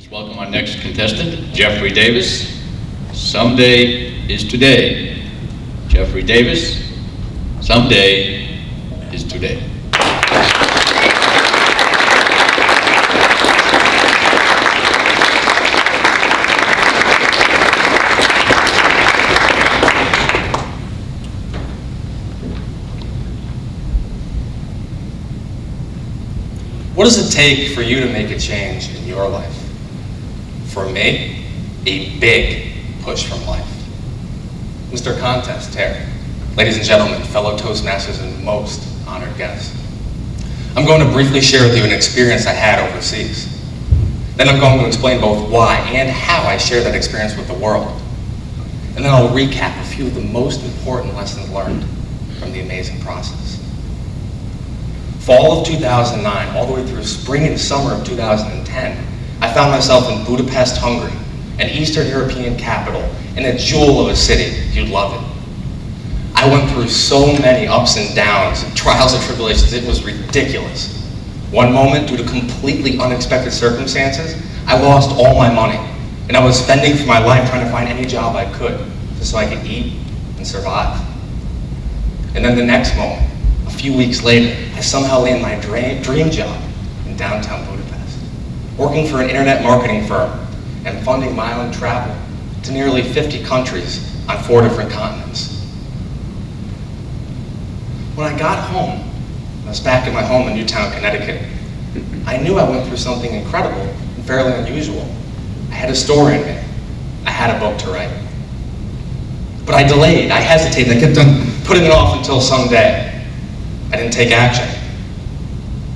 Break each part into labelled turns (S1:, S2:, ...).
S1: Please welcome our next contestant, Jeffrey Davis. Someday is today. Jeffrey Davis, someday is today.
S2: What does it take for you to make a change in your life? For me, a big push from life. Mr. Contest, Terry, ladies and gentlemen, fellow Toastmasters and most honored guests. I'm going to briefly share with you an experience I had overseas. Then I'm going to explain both why and how I share that experience with the world. And then I'll recap a few of the most important lessons learned from the amazing process. Fall of 2009, all the way through spring and summer of 2010, I found myself in Budapest, Hungary, an Eastern European capital, in a jewel of a city. You'd love it. I went through so many ups and downs, trials and tribulations, it was ridiculous. One moment, due to completely unexpected circumstances, I lost all my money, and I was spending for my life trying to find any job I could, just so I could eat and survive. And then the next moment, a few weeks later, I somehow landed my dream job in downtown Budapest, working for an internet marketing firm and funding my own travel to nearly 50 countries on 4 different continents. When I got home, I was back in my home in Newtown, Connecticut. I knew I went through something incredible and fairly unusual. I had a story in me. I had a book to write. But I delayed, I hesitated, I kept on putting it off until someday. I didn't take action.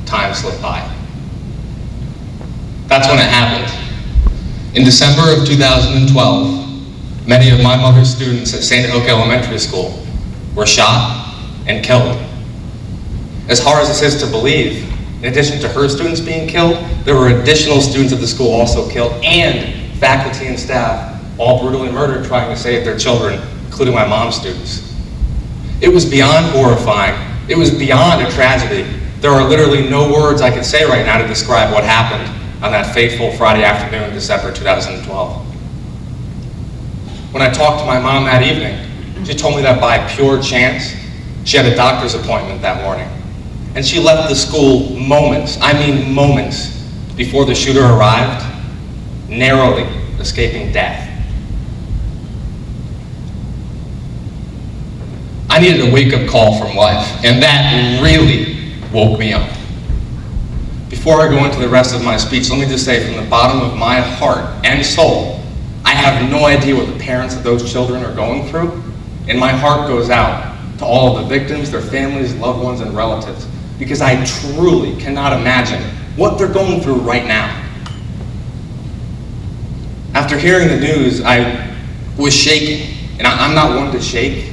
S2: Time slipped by. That's when it happened. In December of 2012, many of my mother's students at St. Oak Elementary School were shot and killed. As hard as this is to believe, in addition to her students being killed, there were additional students at the school also killed, and faculty and staff all brutally murdered trying to save their children, including my mom's students. It was beyond horrifying. It was beyond a tragedy. There are literally no words I could say right now to describe what happened on that fateful Friday afternoon in December 2012. When I talked to my mom that evening, she told me that by pure chance, she had a doctor's appointment that morning. And she left the school moments, I mean moments, before the shooter arrived, narrowly escaping death. I needed a wake-up call from life, and that really woke me up. Before I go into the rest of my speech, let me just say from the bottom of my heart and soul, I have no idea what the parents of those children are going through, and my heart goes out to all of the victims, their families, loved ones, and relatives, because I truly cannot imagine what they're going through right now. After hearing the news, I was shaking, and I'm not one to shake.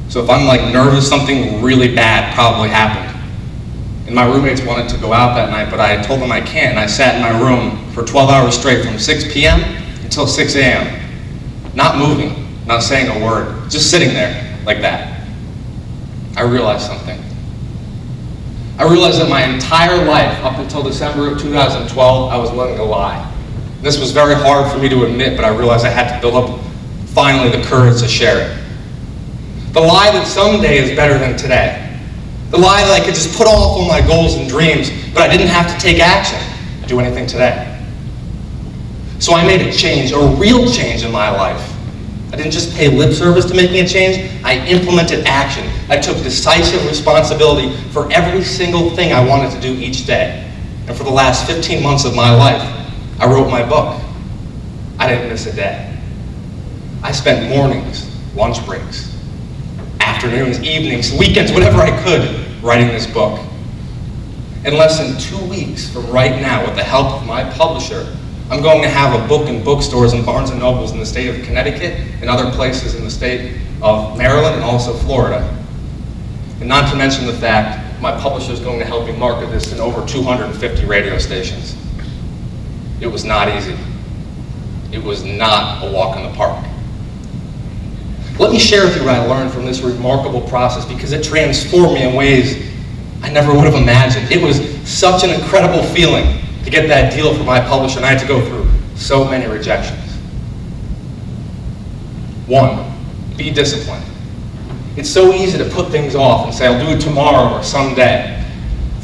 S2: So if I'm like nervous, something really bad probably happened. And my roommates wanted to go out that night, but I told them I can't. And I sat in my room for 12 hours straight from 6 p.m. until 6 a.m. Not moving, not saying a word, just sitting there like that. I realized something. I realized that my entire life, up until December of 2012, I was living a lie. This was very hard for me to admit, but I realized I had to build up, finally, the courage to share it. The lie that someday is better than today. The lie that I could just put off all my goals and dreams, but I didn't have to take action to do anything today. So I made a change, a real change in my life. I didn't just pay lip service to making a change, I implemented action. I took decisive responsibility for every single thing I wanted to do each day. And for the last 15 months of my life, I wrote my book. I didn't miss a day. I spent mornings, lunch breaks, afternoons, evenings, weekends, whatever I could, writing this book. In less than 2 weeks from right now, with the help of my publisher, I'm going to have a book in bookstores and Barnes & Nobles in the state of Connecticut and other places in the state of Maryland and also Florida. And not to mention the fact my publisher is going to help me market this in over 250 radio stations. It was not easy. It was not a walk in the park. Let me share with you what I learned from this remarkable process, because it transformed me in ways I never would have imagined. It was such an incredible feeling to get that deal from my publisher, and I had to go through so many rejections. 1, be disciplined. It's so easy to put things off and say, I'll do it tomorrow or someday.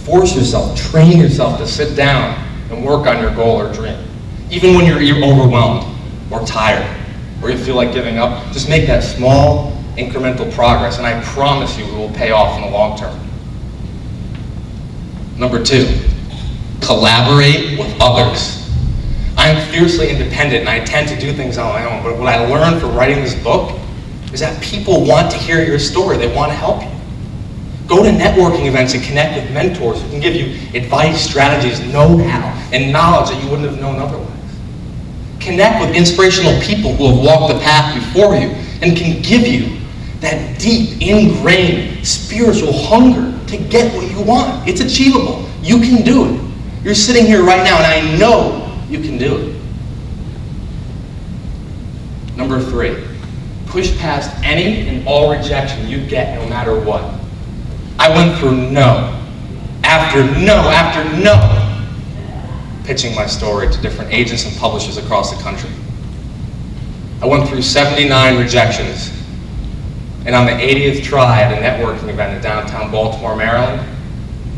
S2: Force yourself, train yourself to sit down and work on your goal or dream. Even when you're overwhelmed or tired or you feel like giving up, just make that small, incremental progress, and I promise you it will pay off in the long term. Number 2, collaborate with others. I'm fiercely independent and I tend to do things on my own, but what I learned from writing this book is that people want to hear your story. They want to help you. Go to networking events and connect with mentors who can give you advice, strategies, know-how, and knowledge that you wouldn't have known otherwise. Connect with inspirational people who have walked the path before you and can give you that deep, ingrained, spiritual hunger to get what you want. It's achievable. You can do it. You're sitting here right now and I know you can do it. Number 3, push past any and all rejection you get no matter what. I went through no, after no, after no, pitching my story to different agents and publishers across the country. I went through 79 rejections, and on the 80th try at a networking event in downtown Baltimore, Maryland,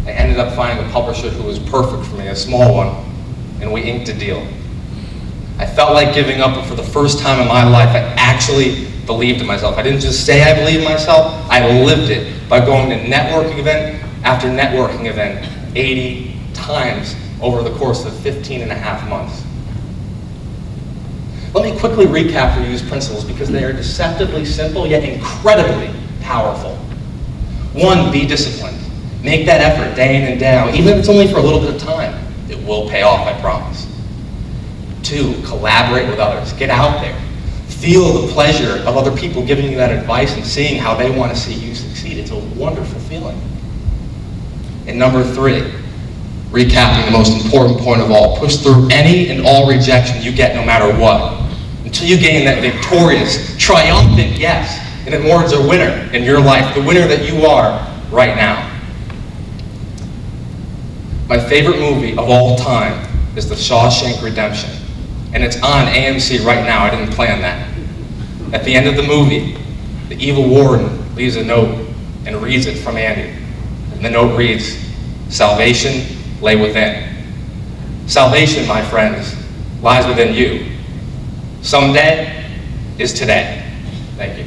S2: I ended up finding a publisher who was perfect for me, a small one, and we inked a deal. I felt like giving up, but for the first time in my life, I actually believed in myself. I didn't just say I believed in myself, I lived it by going to networking event after networking event 80 times over the course of 15 and a half months. Let me quickly recap for you these principles because they are deceptively simple yet incredibly powerful. 1, be disciplined. Make that effort day in and day out, even if it's only for a little bit of time. It will pay off, I promise. 2, collaborate with others. Get out there. Feel the pleasure of other people giving you that advice and seeing how they want to see you succeed. It's a wonderful feeling. And number 3, recapping the most important point of all, push through any and all rejection you get no matter what, until you gain that victorious, triumphant yes, and in words, a winner in your life, the winner that you are right now. My favorite movie of all time is The Shawshank Redemption, and it's on AMC right now. I didn't plan that. At the end of the movie, the evil warden leaves a note and reads it from Andy. And the note reads, "Salvation lay within." Salvation, my friends, lies within you. Someday is today. Thank you.